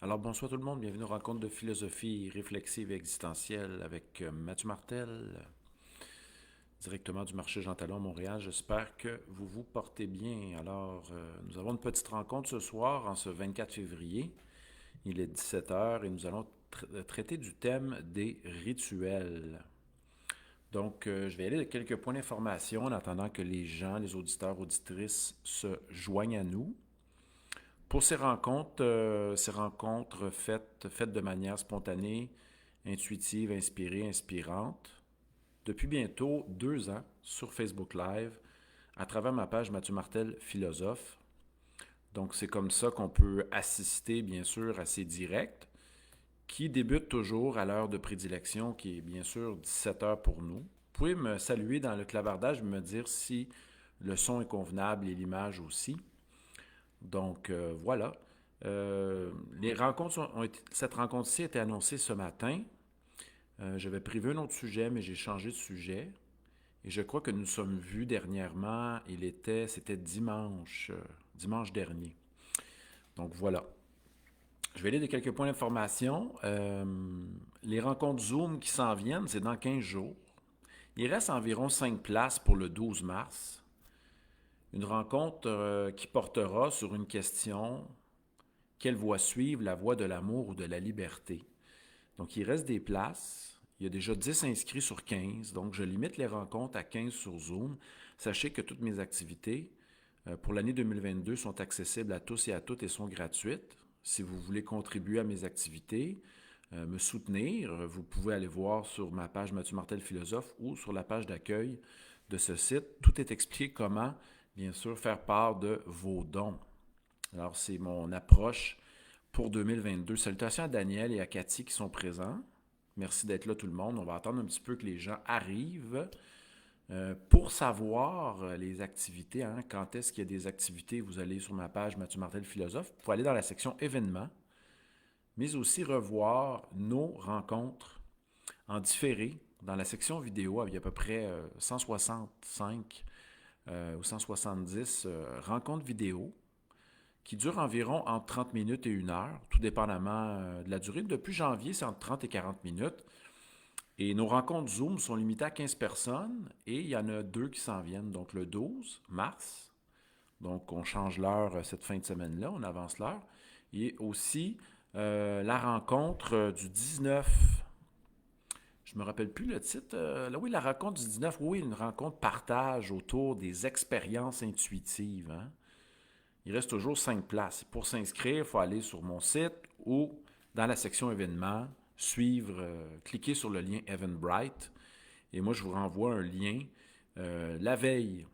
Alors bonsoir tout le monde, bienvenue aux rencontres de philosophie réflexive et existentielle avec Mathieu Martel, directement du marché Jean Talon, Montréal. J'espère que vous vous portez bien. Alors, nous avons une petite rencontre ce soir, en ce 24 février. Il est 17 heures et nous allons traiter du thème des rituels. Donc, je vais aller de quelques points d'information en attendant que les gens, les auditeurs, auditrices se joignent à nous. Pour ces rencontres faites de manière spontanée, intuitive, inspirée, inspirante, depuis bientôt 2 ans sur Facebook Live, à travers ma page Mathieu Martel Philosophe. Donc c'est comme ça qu'on peut assister bien sûr à ces directs qui débutent toujours à l'heure de prédilection qui est bien sûr 17 heures pour nous. Vous pouvez me saluer dans le clavardage et me dire si le son est convenable et l'image aussi. Donc voilà. Les rencontres cette rencontre-ci a été annoncée ce matin. J'avais prévu un autre sujet, mais j'ai changé de sujet. Et je crois que nous sommes vus dernièrement. C'était dimanche dernier. Donc voilà. Je vais aller de quelques points d'information. Les rencontres Zoom qui s'en viennent, c'est dans 15 jours. Il reste environ 5 places pour le 12 mars. Une rencontre qui portera sur une question: quelle voie suivre, la voie de l'amour ou de la liberté? Donc, il reste des places. Il y a déjà 10 inscrits sur 15. Donc, je limite les rencontres à 15 sur Zoom. Sachez que toutes mes activités pour l'année 2022 sont accessibles à tous et à toutes et sont gratuites. Si vous voulez contribuer à mes activités, me soutenir, vous pouvez aller voir sur ma page Mathieu Martel Philosophe ou sur la page d'accueil de ce site. Tout est expliqué comment, bien sûr, faire part de vos dons. Alors, c'est mon approche pour 2022. Salutations à Daniel et à Cathy qui sont présents. Merci d'être là tout le monde. On va attendre un petit peu que les gens arrivent. Pour savoir les activités, hein, quand est-ce qu'il y a des activités, vous allez sur ma page Mathieu Martel Philosophe. Vous pouvez aller dans la section événements, mais aussi revoir nos rencontres en différé dans la section vidéo. Il y a à peu près 165 ou 170 rencontres vidéo qui dure environ entre 30 minutes et 1 heure, tout dépendamment de la durée. Depuis janvier, c'est entre 30 et 40 minutes. Et nos rencontres Zoom sont limitées à 15 personnes et il y en a deux qui s'en viennent. Donc le 12 mars, donc on change l'heure cette fin de semaine-là, on avance l'heure. Et aussi la rencontre du 19, je ne me rappelle plus le titre. Là, oui, la rencontre du 19, oui, une rencontre partage autour des expériences intuitives. Hein? Il reste toujours 5 places. Pour s'inscrire, il faut aller sur mon site ou dans la section événements, suivre, cliquer sur le lien Eventbrite. Et moi, je vous renvoie un lien la veille,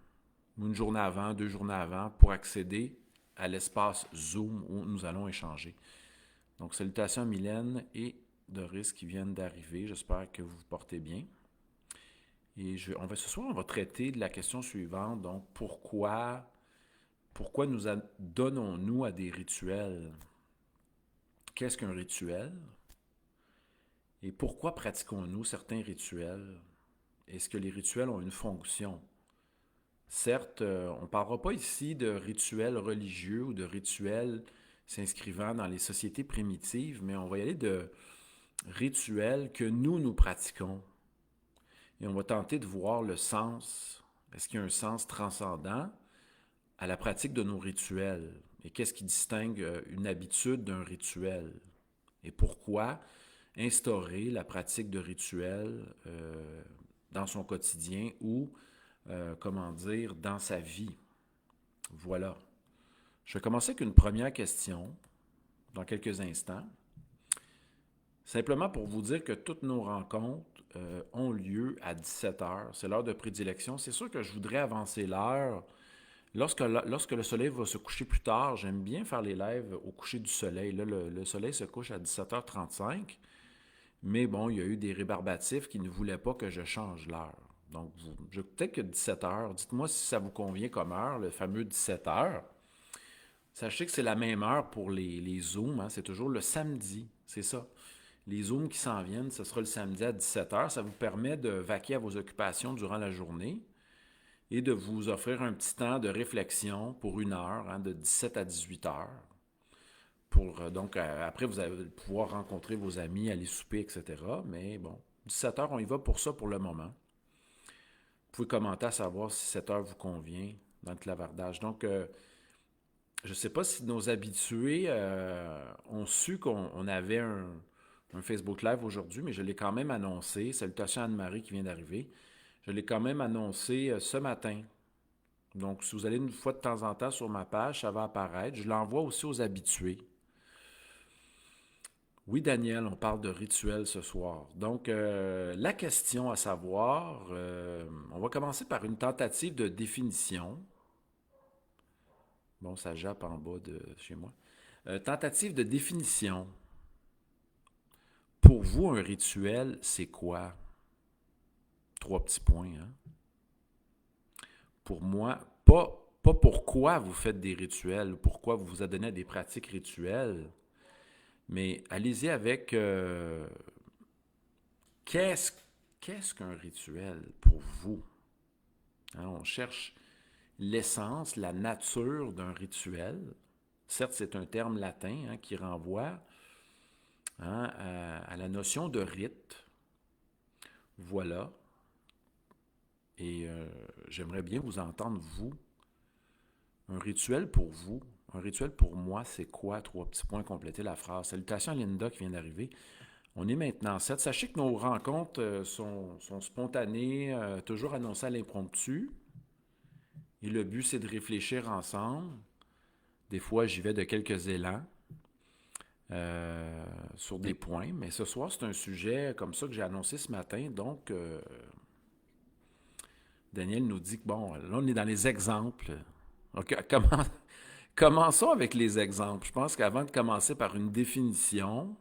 ou une journée avant, 2 journées avant, pour accéder à l'espace Zoom où nous allons échanger. Donc, salutations à Mylène et Doris qui viennent d'arriver. J'espère que vous vous portez bien. Et ce soir, on va traiter de la question suivante. Donc, pourquoi nous donnons-nous à des rituels? Qu'est-ce qu'un rituel? Et pourquoi pratiquons-nous certains rituels? Est-ce que les rituels ont une fonction? Certes, on ne parlera pas ici de rituels religieux ou de rituels s'inscrivant dans les sociétés primitives, mais on va y aller de rituels que nous pratiquons. Et on va tenter de voir le sens. Est-ce qu'il y a un sens transcendant à la pratique de nos rituels? Et qu'est-ce qui distingue une habitude d'un rituel? Et pourquoi instaurer la pratique de rituels dans son quotidien ou, comment dire, dans sa vie? Voilà. Je vais commencer avec une première question dans quelques instants. Simplement pour vous dire que toutes nos rencontres ont lieu à 17 heures. C'est l'heure de prédilection. C'est sûr que je voudrais avancer l'heure. Lorsque le soleil va se coucher plus tard, j'aime bien faire les lives au coucher du soleil. Là, le soleil se couche à 17h35. Mais bon, il y a eu des rébarbatifs qui ne voulaient pas que je change l'heure. Donc, peut-être que 17 heures, dites-moi si ça vous convient comme heure, le fameux 17 heures. Sachez que c'est la même heure pour les Zooms, hein, c'est toujours le samedi, c'est ça. Les Zooms qui s'en viennent, ce sera le samedi à 17 heures. Ça vous permet de vaquer à vos occupations durant la journée et de vous offrir un petit temps de réflexion pour 1 heure, hein, de 17 à 18 heures, Donc, après, vous allez pouvoir rencontrer vos amis, aller souper, etc. Mais bon, 17 heures, on y va pour ça pour le moment. Vous pouvez commenter à savoir si 7 heures vous convient dans le clavardage. Donc, je ne sais pas si nos habitués ont su qu'on avait un Facebook Live aujourd'hui, mais je l'ai quand même annoncé. Salutations à Anne-Marie qui vient d'arriver. Je l'ai quand même annoncé ce matin. Donc, si vous allez une fois de temps en temps sur ma page, ça va apparaître. Je l'envoie aussi aux habitués. Oui, Daniel, on parle de rituel ce soir. Donc, la question à savoir, on va commencer par une tentative de définition. Bon, ça jappe en bas de chez moi. Tentative de définition. Pour vous, un rituel, c'est quoi? 3 petits points, hein? Pour moi, pas pourquoi vous faites des rituels, pourquoi vous vous adonnez à des pratiques rituelles, mais allez-y avec qu'est-ce qu'est-ce qu'un rituel pour vous? Hein, on cherche l'essence, la nature d'un rituel. Certes, c'est un terme latin qui renvoie à la notion de rite. Voilà. Et j'aimerais bien vous entendre, vous. Un rituel pour vous, un rituel pour moi, c'est quoi? 3 petits points, compléter la phrase. Salutations à Linda qui vient d'arriver. On est maintenant 7. Sachez que nos rencontres sont spontanées, toujours annoncées à l'impromptu. Et le but, c'est de réfléchir ensemble. Des fois, j'y vais de quelques élans sur des points. Mais ce soir, c'est un sujet comme ça que j'ai annoncé ce matin. Donc, Daniel nous dit que, bon, là, on est dans les exemples. OK, commençons avec les exemples. Je pense qu'avant de commencer par une définition,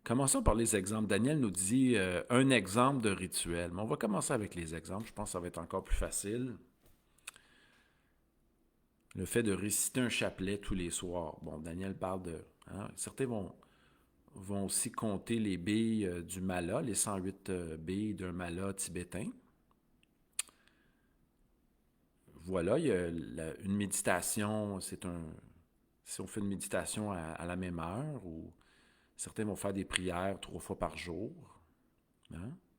commençons par les exemples. Daniel nous dit un exemple de rituel. Mais on va commencer avec les exemples. Je pense que ça va être encore plus facile. Le fait de réciter un chapelet tous les soirs. Bon, Daniel parle de... certains vont aussi compter les billes du mala, les 108 billes d'un mala tibétain. Voilà, il y a une méditation, si on fait une méditation à la même heure, ou certains vont faire des prières 3 fois par jour,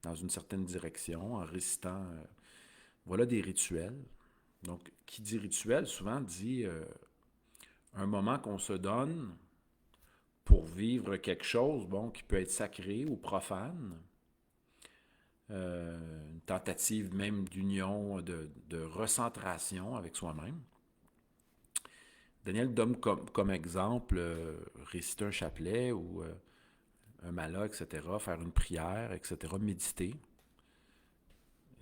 dans une certaine direction, en récitant, voilà des rituels. Donc, qui dit rituel, souvent dit un moment qu'on se donne pour vivre quelque chose, bon, qui peut être sacré ou profane, une tentative même d'union, de recentration avec soi-même. Daniel donne comme exemple réciter un chapelet ou un mala, etc., faire une prière, etc., méditer.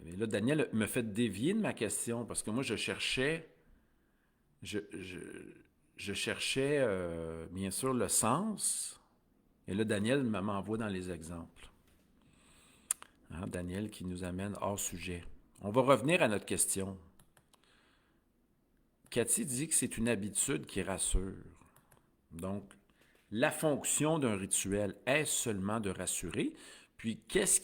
Et là, Daniel me fait dévier de ma question parce que moi, je cherchais bien sûr le sens. Et là, Daniel m'envoie dans les exemples. Daniel qui nous amène hors sujet. On va revenir à notre question. Cathy dit que c'est une habitude qui rassure. Donc, la fonction d'un rituel est seulement de rassurer. Puis, qu'est-ce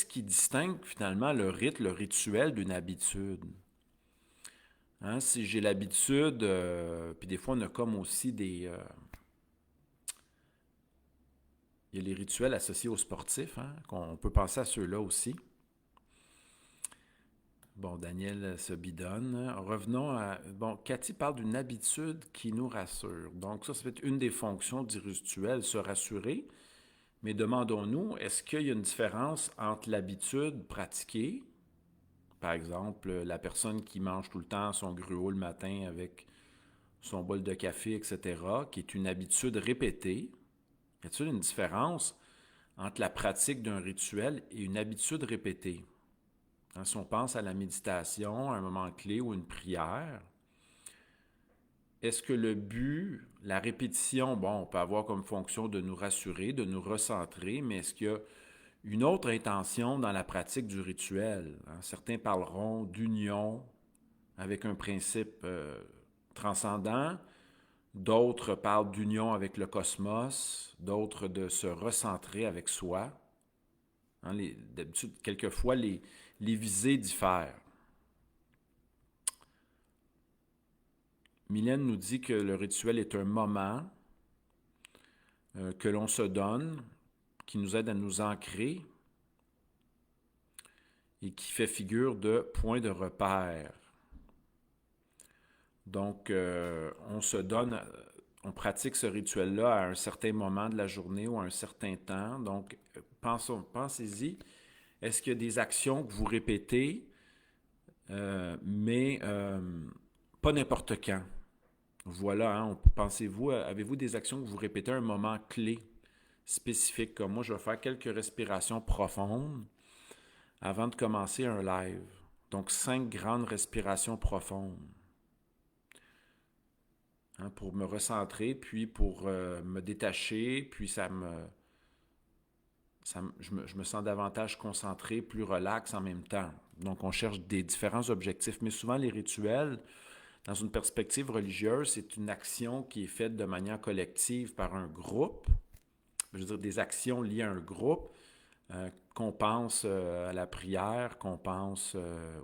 qui distingue finalement le rite, le rituel d'une habitude? Si j'ai l'habitude, puis des fois on a comme aussi il y a les rituels associés aux sportifs, qu'on peut penser à ceux-là aussi. Bon, Daniel se bidonne. Revenons à... Bon, Cathy parle d'une habitude qui nous rassure. Donc ça peut être une des fonctions du rituel, se rassurer. Mais demandons-nous, est-ce qu'il y a une différence entre l'habitude pratiquée, par exemple, la personne qui mange tout le temps son gruau le matin avec son bol de café, etc., qui est une habitude répétée. Y a-t-il une différence entre la pratique d'un rituel et une habitude répétée? Si on pense à la méditation, à un moment clé ou une prière, est-ce que le but, la répétition, bon, on peut avoir comme fonction de nous rassurer, de nous recentrer, mais est-ce qu'il y a une autre intention dans la pratique du rituel? Certains parleront d'union avec un principe transcendant, d'autres parlent d'union avec le cosmos, d'autres de se recentrer avec soi. D'habitude, quelquefois, les visées diffèrent. Mylène nous dit que le rituel est un moment que l'on se donne, qui nous aide à nous ancrer et qui fait figure de point de repère. Donc, on se donne, on pratique ce rituel-là à un certain moment de la journée ou à un certain temps. Donc, pensez-y. Est-ce qu'il y a des actions que vous répétez, mais pas n'importe quand? Voilà, hein, pensez-vous, avez-vous des actions que vous répétez à un moment clé, spécifique, comme moi, je vais faire quelques respirations profondes avant de commencer un live. Donc, 5 grandes respirations profondes. Hein, pour me recentrer, puis pour me détacher, puis je me sens davantage concentré, plus relax en même temps. Donc, on cherche des différents objectifs, mais souvent les rituels, dans une perspective religieuse, c'est une action qui est faite de manière collective par un groupe, je veux dire des actions liées à un groupe, qu'on pense à la prière, qu'on pense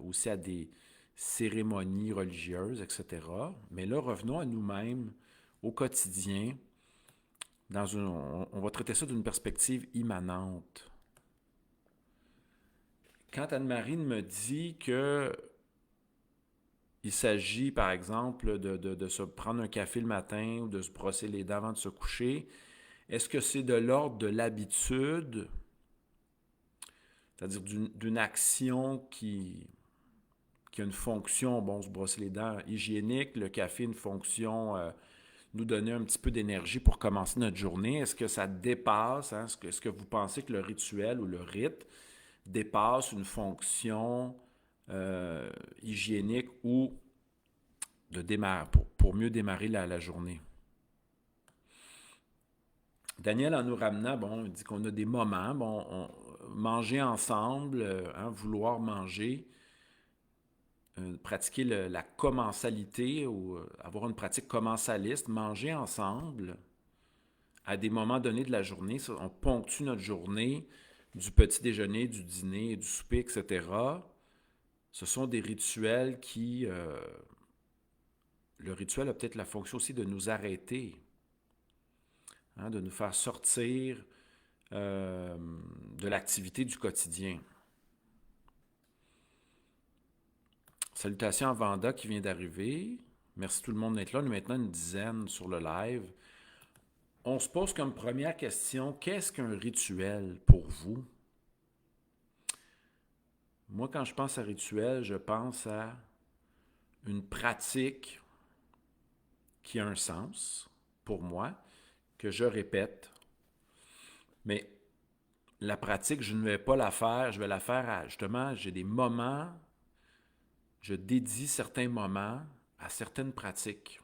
aussi à des cérémonies religieuses, etc. Mais là, revenons à nous-mêmes, au quotidien. On va traiter ça d'une perspective immanente. Quand Anne-Marie me dit que il s'agit, par exemple, de se prendre un café le matin ou de se brosser les dents avant de se coucher, est-ce que c'est de l'ordre de l'habitude, c'est-à-dire d'une action qui a une fonction, bon, se brosser les dents, hygiénique, le café, une fonction, nous donner un petit peu d'énergie pour commencer notre journée. Est-ce que ça dépasse, hein, est-ce que vous pensez que le rituel ou le rite dépasse une fonction hygiénique ou de démarrer, pour mieux démarrer la journée? Daniel, en nous ramenant, bon, il dit qu'on a des moments, bon, manger ensemble, hein, vouloir manger, pratiquer la commensalité ou avoir une pratique commensaliste, manger ensemble à des moments donnés de la journée. On ponctue notre journée du petit déjeuner, du dîner, du souper, etc. Ce sont des rituels qui... le rituel a peut-être la fonction aussi de nous arrêter, hein, de nous faire sortir de l'activité du quotidien. Salutations à Vanda qui vient d'arriver. Merci tout le monde d'être là. Nous maintenant une dizaine sur le live. On se pose comme première question, qu'est-ce qu'un rituel pour vous? Moi, quand je pense à rituel, je pense à une pratique qui a un sens pour moi, que je répète. Mais la pratique, je ne vais pas la faire, je vais la faire à, justement, j'ai des moments, je dédie certains moments à certaines pratiques.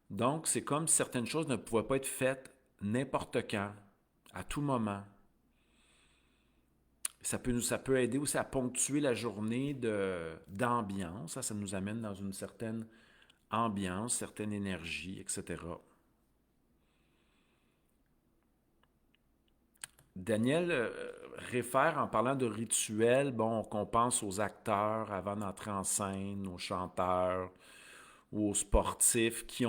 Donc, c'est comme si certaines choses ne pouvaient pas être faites n'importe quand, à tout moment. Ça peut aider aussi à ponctuer la journée d'ambiance. Ça nous amène dans une certaine ambiance, certaine énergie, etc. Daniel réfère en parlant de rituels, bon, qu'on pense aux acteurs avant d'entrer en scène, aux chanteurs ou aux sportifs qui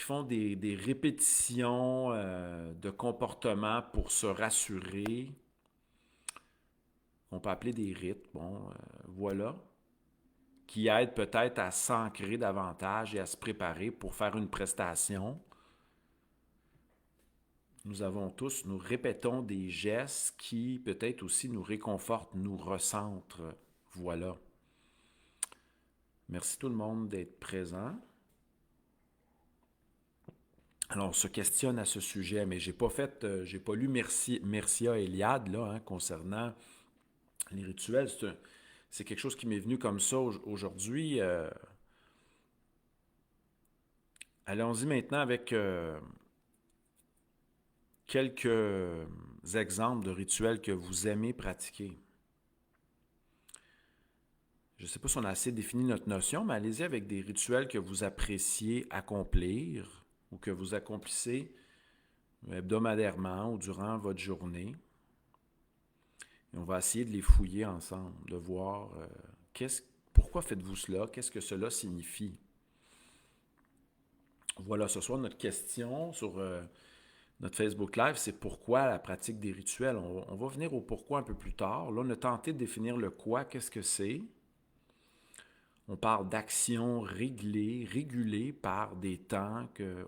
font des répétitions de comportements pour se rassurer. On peut appeler des rites, bon, voilà, qui aident peut-être à s'ancrer davantage et à se préparer pour faire une prestation. Nous répétons des gestes qui peut-être aussi nous réconfortent, nous recentrent. Voilà. Merci tout le monde d'être présent. Alors, on se questionne à ce sujet, mais j'ai pas lu Mircea Eliade là, hein, concernant les rituels. C'est quelque chose qui m'est venu comme ça aujourd'hui. Allons-y maintenant avec quelques exemples de rituels que vous aimez pratiquer. Je ne sais pas si on a assez défini notre notion, mais allez-y avec des rituels que vous appréciez accomplir ou que vous accomplissez hebdomadairement ou durant votre journée. Et on va essayer de les fouiller ensemble, de voir Pourquoi faites-vous cela? Qu'est-ce que cela signifie? Voilà, ce soir, notre question sur notre Facebook Live, c'est pourquoi la pratique des rituels. On va venir au pourquoi un peu plus tard. Là, on a tenté de définir le quoi, qu'est-ce que c'est. On parle d'actions régulées par des temps que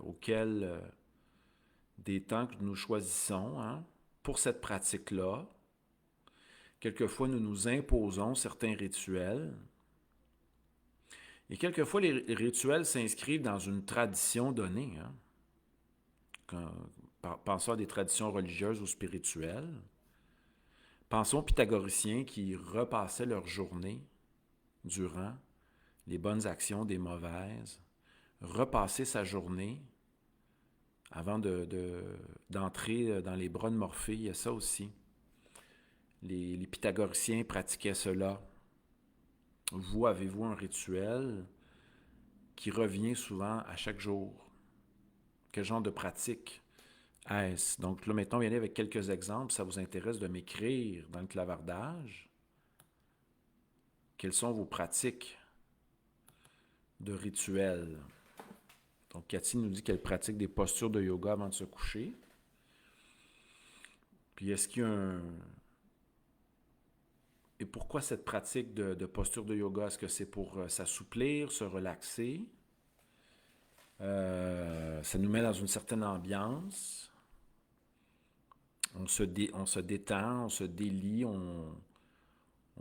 nous choisissons pour cette pratique-là. Quelquefois, nous nous imposons certains rituels. Et quelquefois, les rituels s'inscrivent dans une tradition donnée. Pensons à des traditions religieuses ou spirituelles. Pensons aux pythagoriciens qui repassaient leur journée durant les bonnes actions des mauvaises. Repasser sa journée avant d'entrer dans les bras de Morphée, il y a ça aussi. Les pythagoriciens pratiquaient cela. Vous, avez-vous un rituel qui revient souvent à chaque jour? Quel genre de pratique est-ce? Donc là, maintenant, on va y aller avec quelques exemples. Ça vous intéresse de m'écrire dans le clavardage. Quelles sont vos pratiques de rituels? Donc, Cathy nous dit qu'elle pratique des postures de yoga avant de se coucher. Puis, est-ce qu'il y a un... Et pourquoi cette pratique de posture de yoga? Est-ce que c'est pour s'assouplir, se relaxer? Ça nous met dans une certaine ambiance. On se détend, on se délie,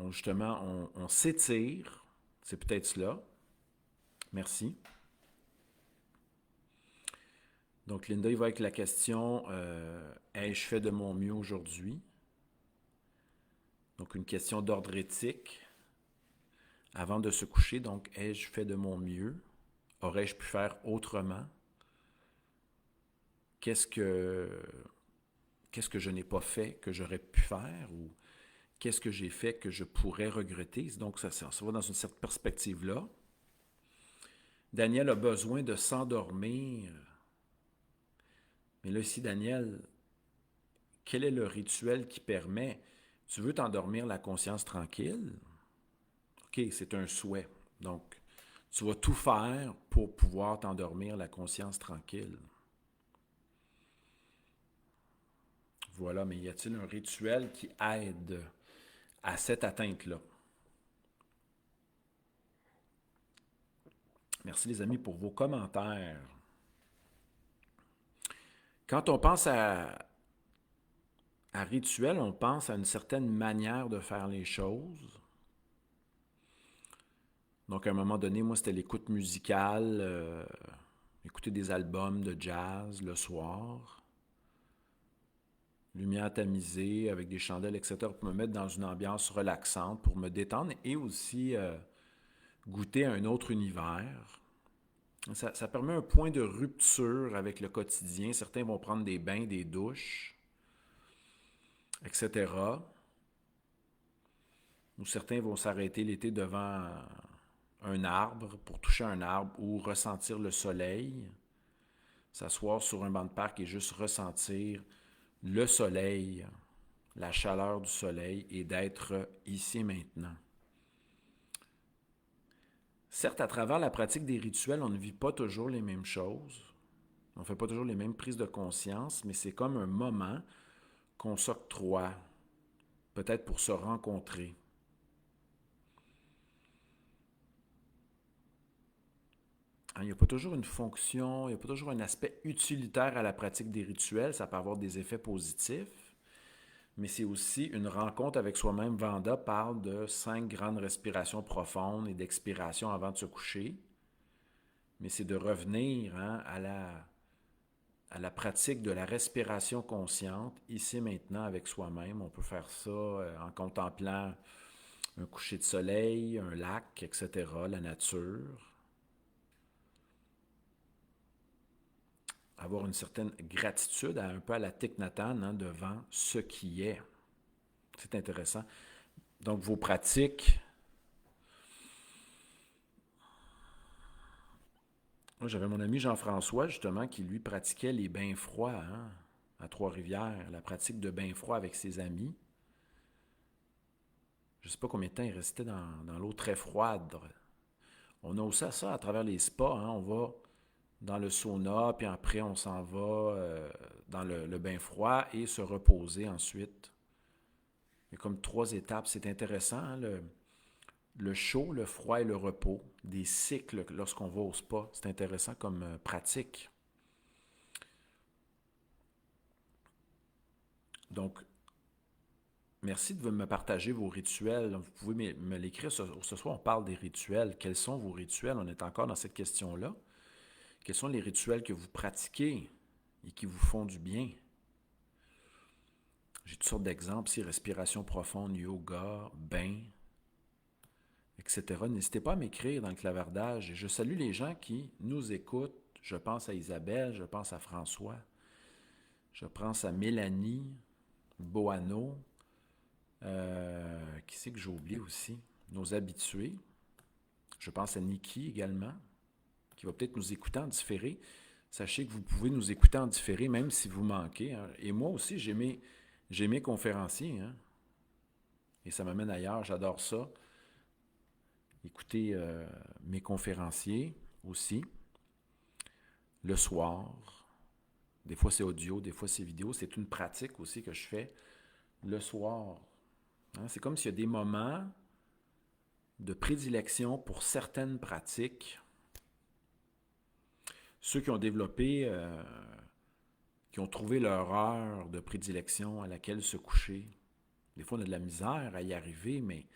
justement, on s'étire. C'est peut-être cela. Merci. Donc, Linda, il va avec la question ai-je fait de mon mieux aujourd'hui? Donc, une question d'ordre éthique. Avant de se coucher, donc, ai-je fait de mon mieux? Aurais-je pu faire autrement? Qu'est-ce que je n'ai pas fait que j'aurais pu faire? Ou qu'est-ce que j'ai fait que je pourrais regretter? Donc, ça va dans une certaine perspective-là. Daniel a besoin de s'endormir. Mais là, ici, Daniel, quel est le rituel qui permet... Tu veux t'endormir la conscience tranquille? OK, c'est un souhait. Donc, tu vas tout faire pour pouvoir t'endormir la conscience tranquille. Voilà, mais y a-t-il un rituel qui aide à cette atteinte-là? Merci les amis pour vos commentaires. Quand on pense à rituel, on pense à une certaine manière de faire les choses. Donc, à un moment donné, moi, c'était l'écoute musicale, écouter des albums de jazz le soir, lumière tamisée avec des chandelles, etc., pour me mettre dans une ambiance relaxante, pour me détendre et aussi goûter à un autre univers. Ça permet un point de rupture avec le quotidien. Certains vont prendre des bains, des douches, etc. Ou certains vont s'arrêter l'été devant un arbre pour toucher un arbre ou ressentir le soleil, s'asseoir sur un banc de parc et juste ressentir le soleil, la chaleur du soleil et d'être ici et maintenant. Certes, à travers la pratique des rituels, on ne vit pas toujours les mêmes choses. On ne fait pas toujours les mêmes prises de conscience, mais c'est comme un moment qu'on s'octroie, peut-être pour se rencontrer. Il n'y a pas toujours une fonction, il n'y a pas toujours un aspect utilitaire à la pratique des rituels. Ça peut avoir des effets positifs, mais c'est aussi une rencontre avec soi-même. Vanda parle de 5 grandes respirations profondes et d'expiration avant de se coucher. Mais c'est de revenir à la pratique de la respiration consciente, ici maintenant avec soi-même. On peut faire ça en contemplant un coucher de soleil, un lac, etc., la nature. Avoir une certaine gratitude, un peu à la Thich Nhat Hanh, devant ce qui est. C'est intéressant. Donc, vos pratiques. Moi, j'avais mon ami Jean-François, justement, qui lui pratiquait les bains froids à Trois-Rivières, la pratique de bains froids avec ses amis. Je ne sais pas combien de temps il restait dans l'eau très froide. On a aussi ça à travers les spas. Hein. On va dans le sauna, puis après on s'en va dans le bain froid et se reposer ensuite. Il y a comme 3 étapes. C'est intéressant, hein, le chaud, le froid et le repos. Des cycles lorsqu'on va au spa. C'est intéressant comme pratique. Donc, merci de me partager vos rituels. Vous pouvez me l'écrire. Ce soir, on parle des rituels. Quels sont vos rituels? On est encore dans cette question-là. Quels sont les rituels que vous pratiquez et qui vous font du bien? J'ai toutes sortes d'exemples ici, respiration profonde, yoga, bain, etc. N'hésitez pas à m'écrire dans le clavardage. Et je salue les gens qui nous écoutent. Je pense à Isabelle, je pense à François, je pense à Mélanie, Boano. Qui c'est que j'ai oublié aussi? Nos habitués. Je pense à Niki également, qui va peut-être nous écouter en différé. Sachez que vous pouvez nous écouter en différé, même si vous manquez. Hein. Et moi aussi, j'ai mes conférenciers. Hein. Et ça m'amène ailleurs, j'adore ça. Écoutez mes conférenciers aussi. Le soir. Des fois, c'est audio, des fois, c'est vidéo. C'est une pratique aussi que je fais le soir. Hein. C'est comme s'il y a des moments de prédilection pour certaines pratiques. Ceux qui ont développé, qui ont trouvé leur heure de prédilection à laquelle se coucher. Des fois, on a de la misère à y arriver, mais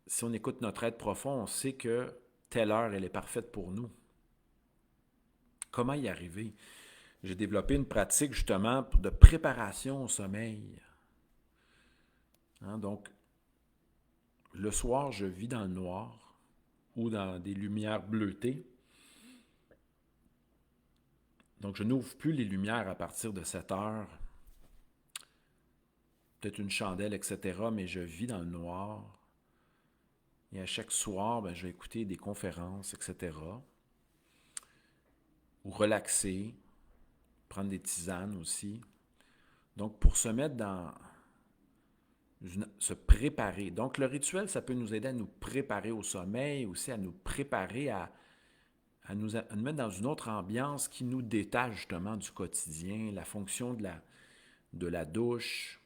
si on écoute notre être profond, on sait que telle heure, elle est parfaite pour nous. Comment y arriver? J'ai développé une pratique justement de préparation au sommeil. Hein, donc, le soir, je vis dans le noir ou dans des lumières bleutées. Donc, je n'ouvre plus les lumières à partir de 7 heures. Peut-être une chandelle, etc., mais je vis dans le noir. Et à chaque soir, je vais écouter des conférences, etc. Ou relaxer, prendre des tisanes aussi. Donc, pour se mettre se préparer. Donc, le rituel, ça peut nous aider à nous préparer au sommeil, aussi à nous préparer à nous mettre dans une autre ambiance qui nous détache justement du quotidien, la fonction de la douche.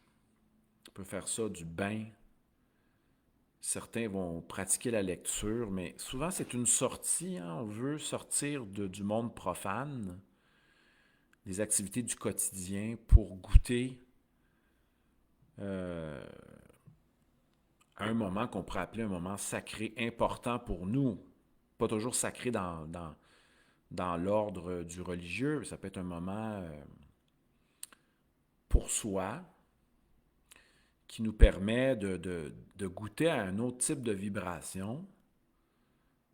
On peut faire ça, du bain. Certains vont pratiquer la lecture, mais souvent c'est une sortie. Hein? On veut sortir du monde profane, des activités du quotidien pour goûter un moment qu'on pourrait appeler un moment sacré, important pour nous. Pas toujours sacré dans l'ordre du religieux, ça peut être un moment pour soi qui nous permet de goûter à un autre type de vibration,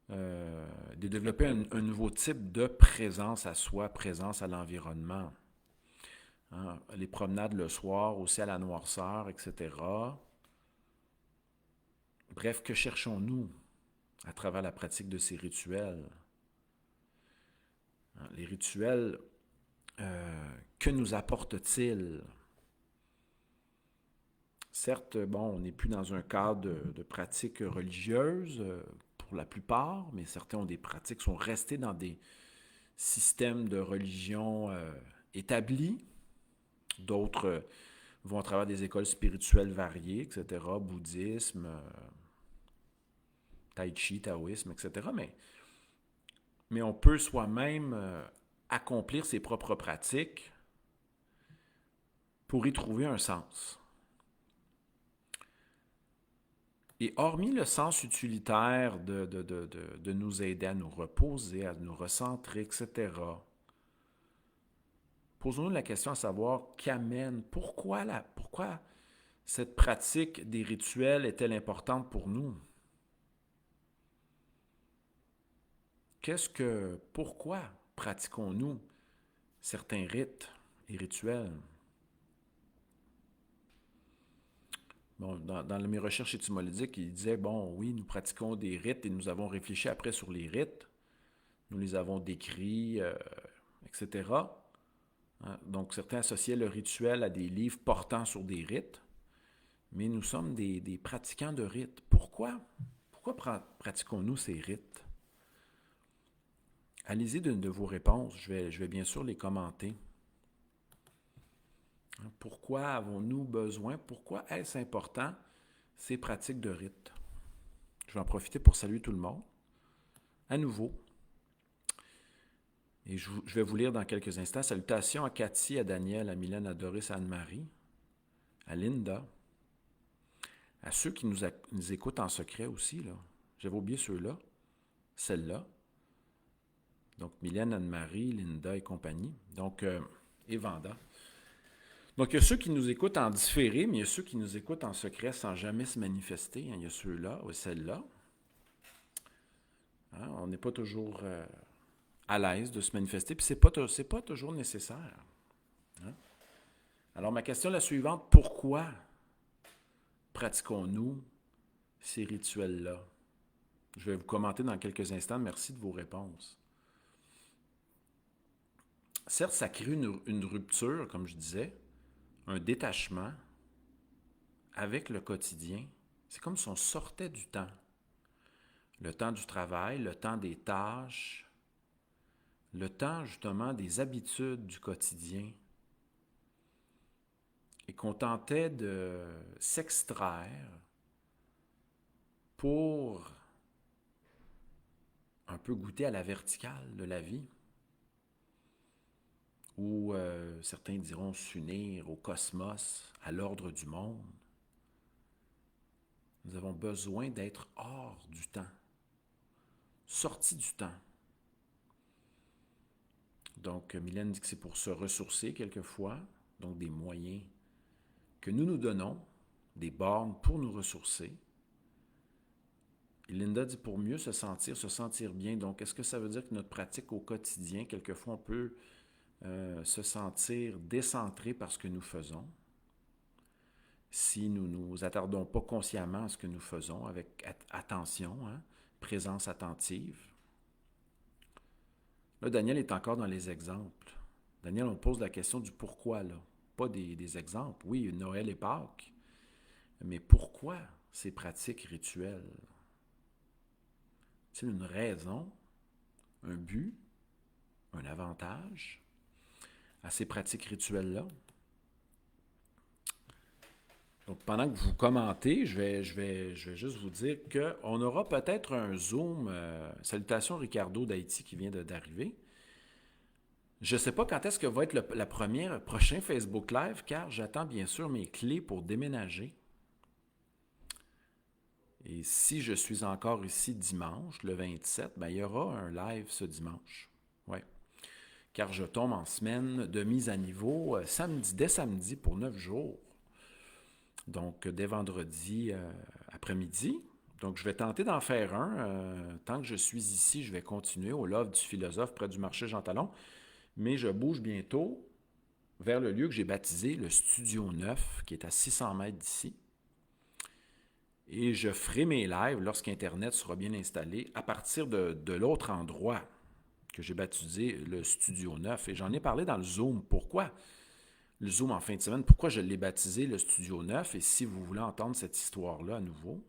de développer un nouveau type de présence à soi, présence à l'environnement. Hein, les promenades le soir, aussi à la noirceur, etc. Bref, que cherchons-nous à travers la pratique de ces rituels? Hein, les rituels, que nous apportent-ils? Certes, on n'est plus dans un cadre de pratique religieuse pour la plupart, mais certains ont des pratiques, sont restés dans des systèmes de religion établis. D'autres vont à travers des écoles spirituelles variées, etc., bouddhisme, tai chi, taoïsme, etc. Mais on peut soi-même accomplir ses propres pratiques pour y trouver un sens. Et hormis le sens utilitaire de nous aider à nous reposer, à nous recentrer, etc., posons-nous la question à savoir pourquoi cette pratique des rituels est-elle importante pour nous? Pourquoi pratiquons-nous certains rites et rituels? Dans mes recherches étymologiques, il disait, oui, nous pratiquons des rites et nous avons réfléchi après sur les rites. Nous les avons décrits, etc. Hein? Donc, certains associaient le rituel à des livres portant sur des rites. mais nous sommes des pratiquants de rites. Pourquoi? Pourquoi pratiquons-nous ces rites? Allez-y de vos réponses. Je vais bien sûr les commenter. Pourquoi avons-nous besoin? Pourquoi est-ce important ces pratiques de rites? Je vais en profiter pour saluer tout le monde. À nouveau. Et je vais vous lire dans quelques instants. Salutations à Cathy, à Daniel, à Mylène, à Doris, à Anne-Marie, à Linda, à ceux qui nous écoutent en secret aussi. Là. J'avais oublié ceux-là, celle-là. Donc, Mylène, Anne-Marie, Linda et compagnie. Donc, et Vanda. Donc, il y a ceux qui nous écoutent en différé, mais il y a ceux qui nous écoutent en secret sans jamais se manifester. Il y a ceux-là ou celle-là. Hein, on n'est pas toujours à l'aise de se manifester, puis c'est pas toujours nécessaire. Hein? Alors, ma question est la suivante. Pourquoi pratiquons-nous ces rituels-là? Je vais vous commenter dans quelques instants. Merci de vos réponses. Certes, ça crée une rupture, comme je disais, un détachement avec le quotidien. C'est comme si on sortait du temps. Le temps du travail, le temps des tâches, le temps justement des habitudes du quotidien. Et qu'on tentait de s'extraire pour un peu goûter à la verticale de la vie, ou certains diront s'unir au cosmos, à l'ordre du monde. Nous avons besoin d'être hors du temps, sortis du temps. Donc, Mylène dit que c'est pour se ressourcer quelquefois, donc des moyens que nous nous donnons, des bornes pour nous ressourcer. Et Linda dit pour mieux se sentir bien. Donc, est-ce que ça veut dire que notre pratique au quotidien, quelquefois on peut se sentir décentré par ce que nous faisons, si nous ne nous attardons pas consciemment à ce que nous faisons, avec attention, hein, présence attentive. Là, Daniel est encore dans les exemples. Daniel, on pose la question du pourquoi, là. Pas des exemples. Oui, Noël et Pâques. Mais pourquoi ces pratiques rituelles? C'est une raison, un but, un avantage à ces pratiques rituelles-là? Donc, pendant que vous commentez, je vais juste vous dire qu'on aura peut-être un Zoom. Salutations Ricardo d'Haïti qui vient d'arriver. Je ne sais pas quand est-ce que va être le prochain Facebook Live, car j'attends bien sûr mes clés pour déménager. Et si je suis encore ici dimanche, le 27, ben, il y aura un live ce dimanche. Oui. Car je tombe en semaine de mise à niveau dès samedi pour 9 jours. Donc, dès vendredi après-midi. Donc, je vais tenter d'en faire un. Tant que je suis ici, je vais continuer au Love du philosophe près du marché Jean Talon. Mais je bouge bientôt vers le lieu que j'ai baptisé le Studio 9, qui est à 600 mètres d'ici. Et je ferai mes lives lorsqu'Internet sera bien installé à partir de l'autre endroit que j'ai baptisé le Studio 9. Et j'en ai parlé dans le Zoom. Pourquoi? Le Zoom en fin de semaine, pourquoi je l'ai baptisé le Studio 9, et si vous voulez entendre cette histoire-là à nouveau,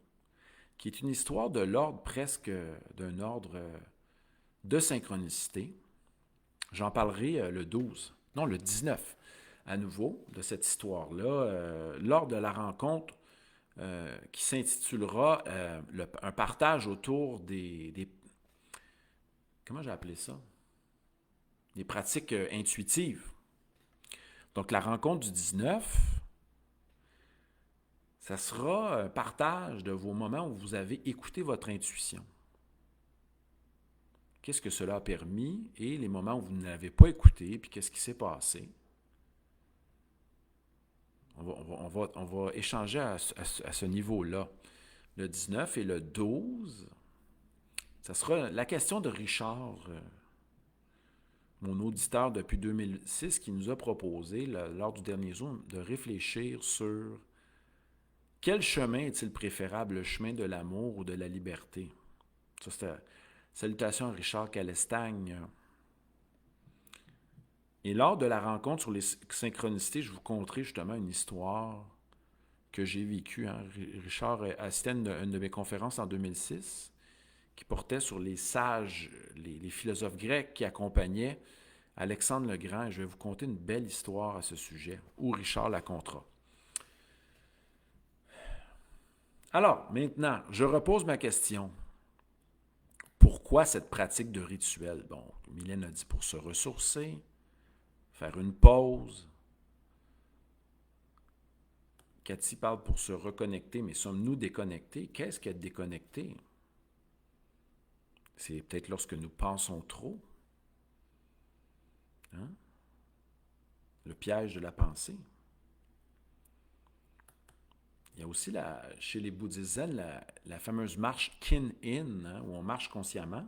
qui est une histoire de l'ordre presque, d'un ordre de synchronicité. J'en parlerai le 12, non le 19, à nouveau, de cette histoire-là, lors de la rencontre qui s'intitulera un partage autour des comment j'ai appelé ça? Des pratiques intuitives. Donc, la rencontre du 19, ça sera un partage de vos moments où vous avez écouté votre intuition. Qu'est-ce que cela a permis et les moments où vous ne l'avez pas écouté, puis qu'est-ce qui s'est passé. On va échanger à ce niveau-là. Le 19 et le 12, ça sera la question de Richard, mon auditeur depuis 2006, qui nous a proposé, lors du dernier Zoom, de réfléchir sur quel chemin est-il préférable, le chemin de l'amour ou de la liberté? Ça, c'était salutations à Richard Calestagne. Et lors de la rencontre sur les synchronicités, je vous conterai justement une histoire que j'ai vécu. Hein. Richard assistait à une de mes conférences en 2006 qui portait sur les sages, les philosophes grecs qui accompagnaient Alexandre le Grand. Et je vais vous conter une belle histoire à ce sujet, où Richard la contera. Alors, maintenant, je repose ma question. Pourquoi cette pratique de rituel? Bon, Mylène a dit pour se ressourcer, faire une pause. Cathy parle pour se reconnecter, mais sommes-nous déconnectés? Qu'est-ce qu'être déconnecté? C'est peut-être lorsque nous pensons trop. Hein? Le piège de la pensée. Il y a aussi, chez les bouddhistes zen, la fameuse marche Kin-In, hein, où on marche consciemment.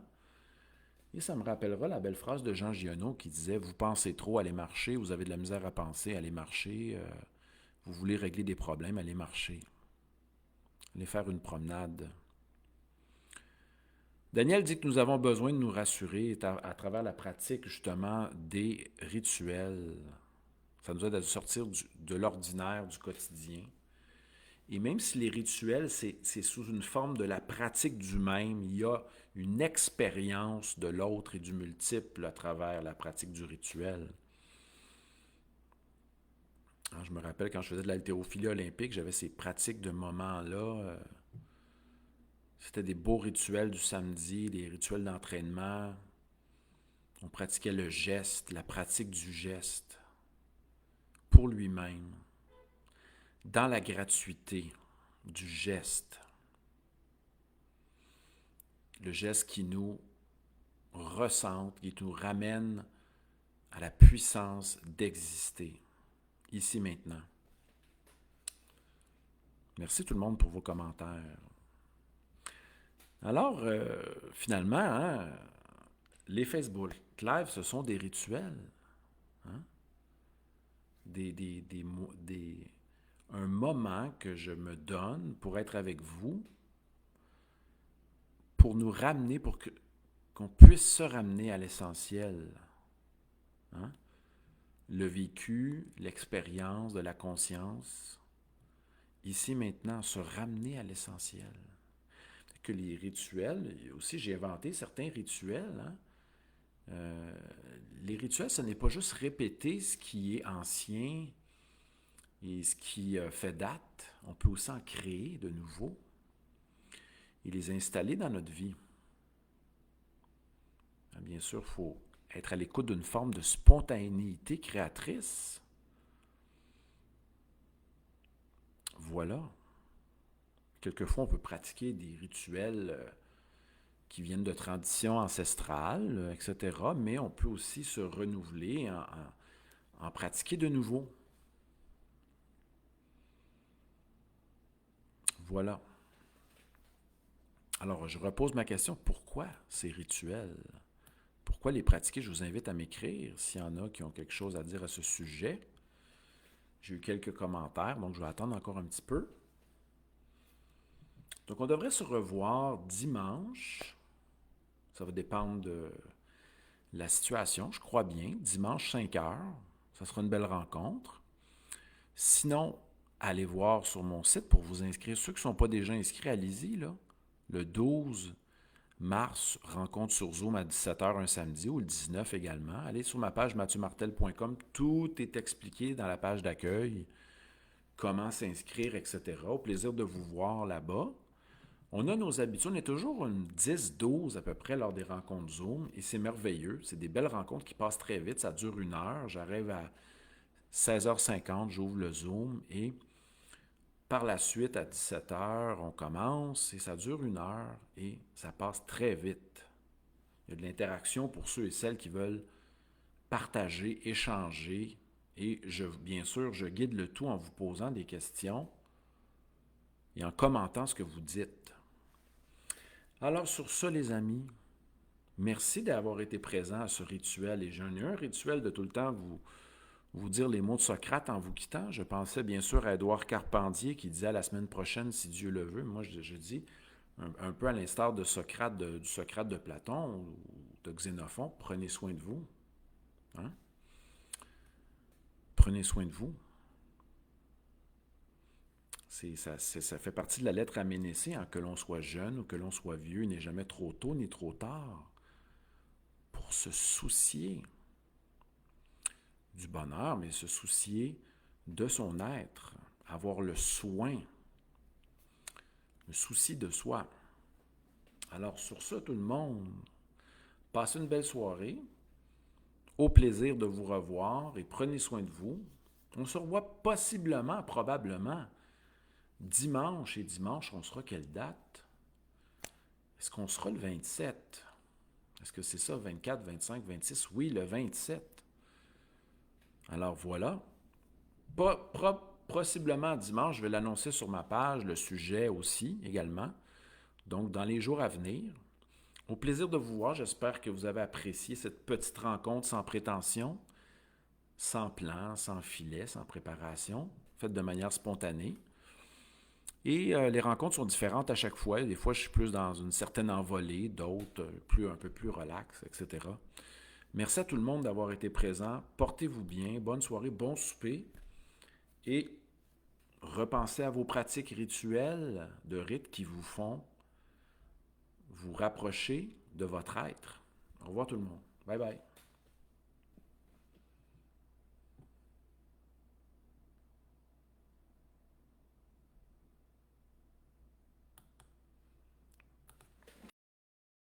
Et ça me rappellera la belle phrase de Jean Giono qui disait « Vous pensez trop, allez marcher. Vous avez de la misère à penser, allez marcher. Vous voulez régler des problèmes, allez marcher. Allez faire une promenade. » Daniel dit que nous avons besoin de nous rassurer à travers la pratique, justement, des rituels. Ça nous aide à sortir de l'ordinaire, du quotidien. Et même si les rituels, c'est sous une forme de la pratique du même, il y a une expérience de l'autre et du multiple à travers la pratique du rituel. Alors, je me rappelle quand je faisais de l'haltérophilie olympique, j'avais ces pratiques de moments-là. C'était des beaux rituels du samedi, des rituels d'entraînement. On pratiquait le geste, la pratique du geste pour lui-même, dans la gratuité du geste. Le geste qui nous recentre, qui nous ramène à la puissance d'exister, ici maintenant. Merci tout le monde pour vos commentaires. Alors, finalement, hein, les Facebook Live, ce sont des rituels. Hein? Un moment que je me donne pour être avec vous, pour nous ramener, qu'on puisse se ramener à l'essentiel. Hein? Le vécu, l'expérience de la conscience. Ici, maintenant, se ramener à l'essentiel. Que les rituels, aussi j'ai inventé certains rituels. Hein? Les rituels, ce n'est pas juste répéter ce qui est ancien et ce qui fait date. On peut aussi en créer de nouveaux et les installer dans notre vie. Bien sûr, il faut être à l'écoute d'une forme de spontanéité créatrice. Voilà. Quelquefois, on peut pratiquer des rituels qui viennent de traditions ancestrales, etc., mais on peut aussi se renouveler, en pratiquer de nouveau. Voilà. Alors, je repose ma question, pourquoi ces rituels? Pourquoi les pratiquer? Je vous invite à m'écrire s'il y en a qui ont quelque chose à dire à ce sujet. J'ai eu quelques commentaires, donc je vais attendre encore un petit peu. Donc, on devrait se revoir dimanche. Ça va dépendre de la situation, je crois bien. Dimanche, 5 heures. Ça sera une belle rencontre. Sinon, allez voir sur mon site pour vous inscrire. Ceux qui ne sont pas déjà inscrits, allez-y, là. Le 12 mars, rencontre sur Zoom à 17h un samedi, ou le 19 également. Allez sur ma page mathieumartel.com. Tout est expliqué dans la page d'accueil. Comment s'inscrire, etc. Au plaisir de vous voir là-bas. On a nos habitudes, on est toujours une 10-12 à peu près lors des rencontres Zoom et c'est merveilleux. C'est des belles rencontres qui passent très vite, ça dure 1 heure. J'arrive à 16h50, j'ouvre le Zoom et par la suite à 17h, on commence et ça dure 1 heure et ça passe très vite. Il y a de l'interaction pour ceux et celles qui veulent partager, échanger et bien sûr, je guide le tout en vous posant des questions et en commentant ce que vous dites. Alors sur ça, les amis, merci d'avoir été présents à ce rituel. Et j'en ai un rituel de tout le temps vous dire les mots de Socrate en vous quittant. Je pensais bien sûr à Édouard Carpentier qui disait à la semaine prochaine, si Dieu le veut. Moi, je dis, un peu à l'instar de Socrate, du Socrate de Platon ou de Xénophon, prenez soin de vous. Hein? Prenez soin de vous. Ça fait partie de la lettre à Ménécée, hein, que l'on soit jeune ou que l'on soit vieux, il n'est jamais trop tôt ni trop tard pour se soucier du bonheur, mais se soucier de son être, avoir le soin, le souci de soi. Alors sur ça, tout le monde, passez une belle soirée, au plaisir de vous revoir et prenez soin de vous. On se revoit possiblement, probablement, dimanche. Et dimanche, on sera quelle date? Est-ce qu'on sera le 27? Est-ce que c'est ça, 24, 25, 26? Oui, le 27. Alors voilà. Possiblement dimanche, je vais l'annoncer sur ma page, le sujet aussi également. Donc, dans les jours à venir, au plaisir de vous voir. J'espère que vous avez apprécié cette petite rencontre sans prétention, sans plan, sans filet, sans préparation, faite de manière spontanée. Et les rencontres sont différentes à chaque fois. Des fois, je suis plus dans une certaine envolée, d'autres un peu plus relax, etc. Merci à tout le monde d'avoir été présent. Portez-vous bien. Bonne soirée, bon souper. Et repensez à vos pratiques rituelles de rites qui vous font vous rapprocher de votre être. Au revoir tout le monde. Bye bye.